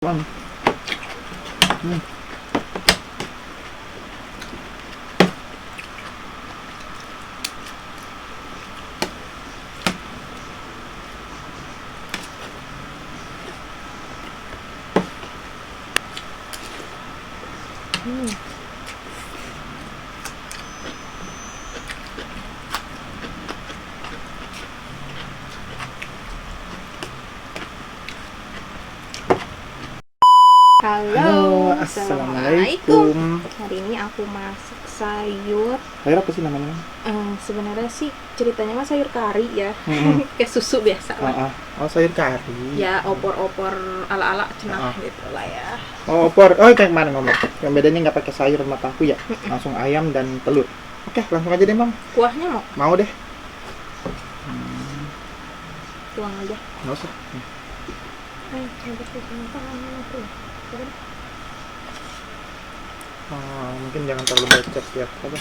Bang. Hmm. Hmm. Halo, Assalamualaikum. Hari ini aku masak sayur. Sayur apa sih namanya? Sebenarnya sih ceritanya mah sayur kari ya, Hmm. kayak susu biasa lah. Oh, sayur kari. Ya opor-opor ala-ala cenah Ah. gitu lah ya. Oh, opor. Oh, kayak kemarin ngomong. Yang bedanya nggak pakai sayur sama tahu ya. Langsung ayam dan telur. Oke, langsung aja deh, Bang. Kuahnya Mau deh. tuang aja. Nggak usah. Coba tangannya aku. Coba deh. Oh, mungkin jangan terlalu becek ya. Coba.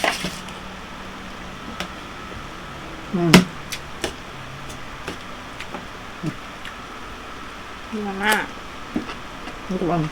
Gimana? Itu, Bang.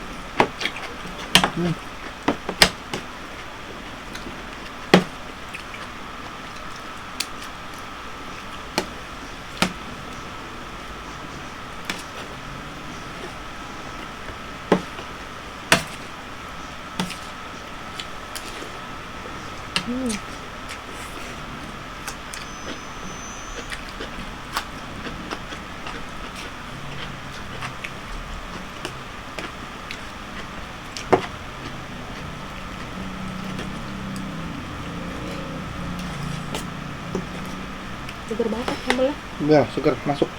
Seger banget sambelnya. Ya, seger masuk.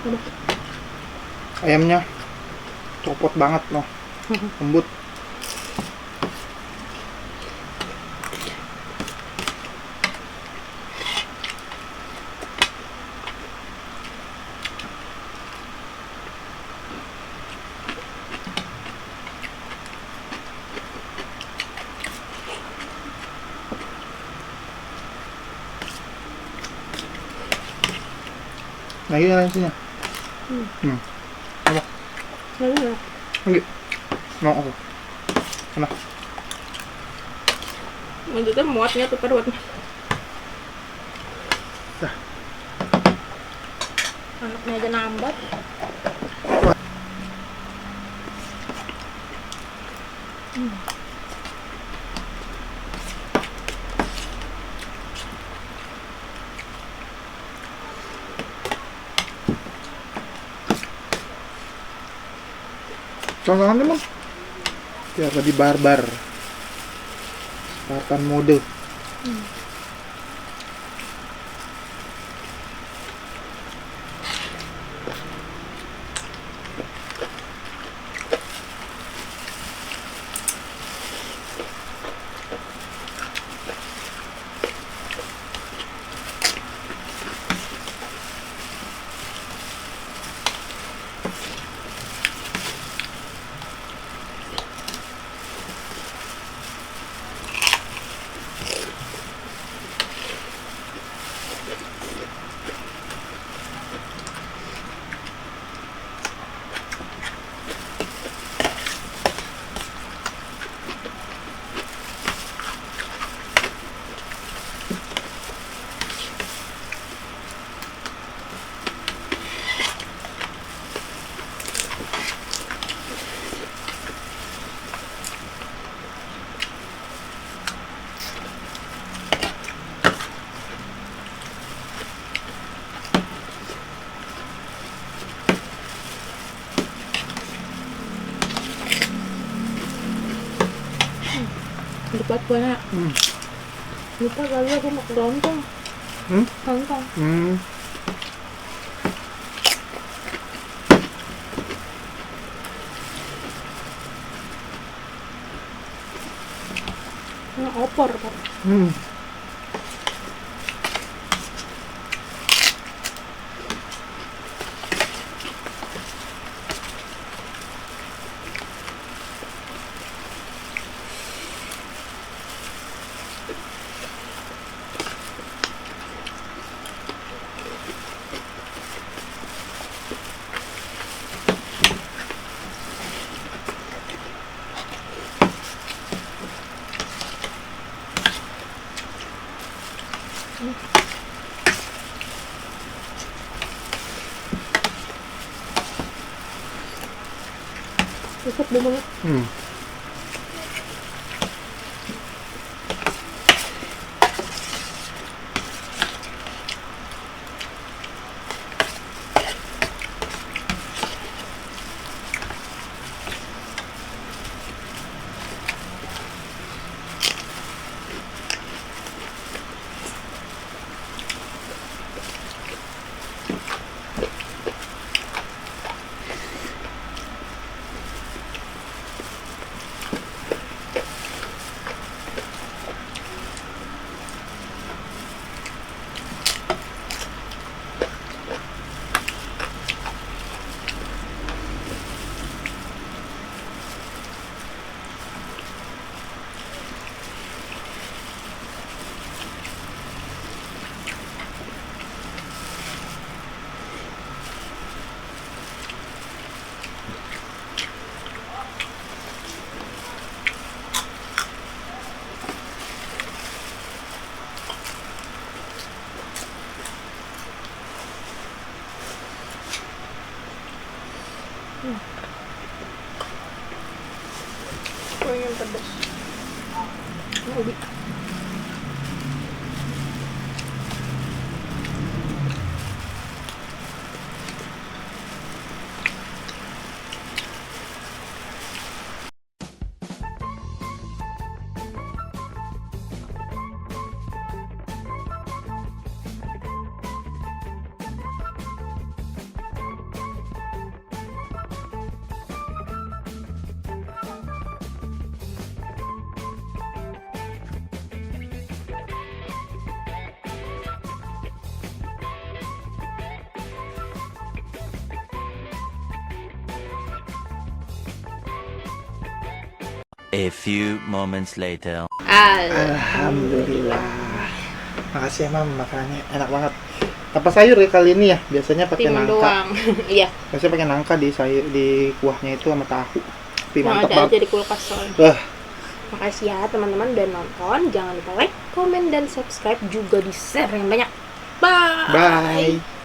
Aduh. Ayamnya copot banget loh. Lembut. Lagi nasinya. Apa? Lagi. Mau apa? Enak. Maksudnya muatnya tuh perutnya. Dah. Anaknya aja nambah. Contohnya Bang. Biar lebih barbar. Spartan mode. Dekat banget. Lupa kali aku mau ke lontong. Lontong. Opor, Pak. Cepet bumbunya. Oh, yang pedas. Ini ubi. A few moments later. Alhamdulillah. Makasih ya Mam, makanannya enak banget. Apa sayur ya kali ini ya? Biasanya pakai Timun nangka. doang. Iya. Biasanya pakai nangka di sayur di kuahnya itu sama tahu. Tapi Yang mantap ada banget. aja di kulkas soalnya. Wah, Makasih ya teman-teman udah nonton. Jangan lupa like, komen, dan subscribe, juga di share yang banyak. Bye. bye.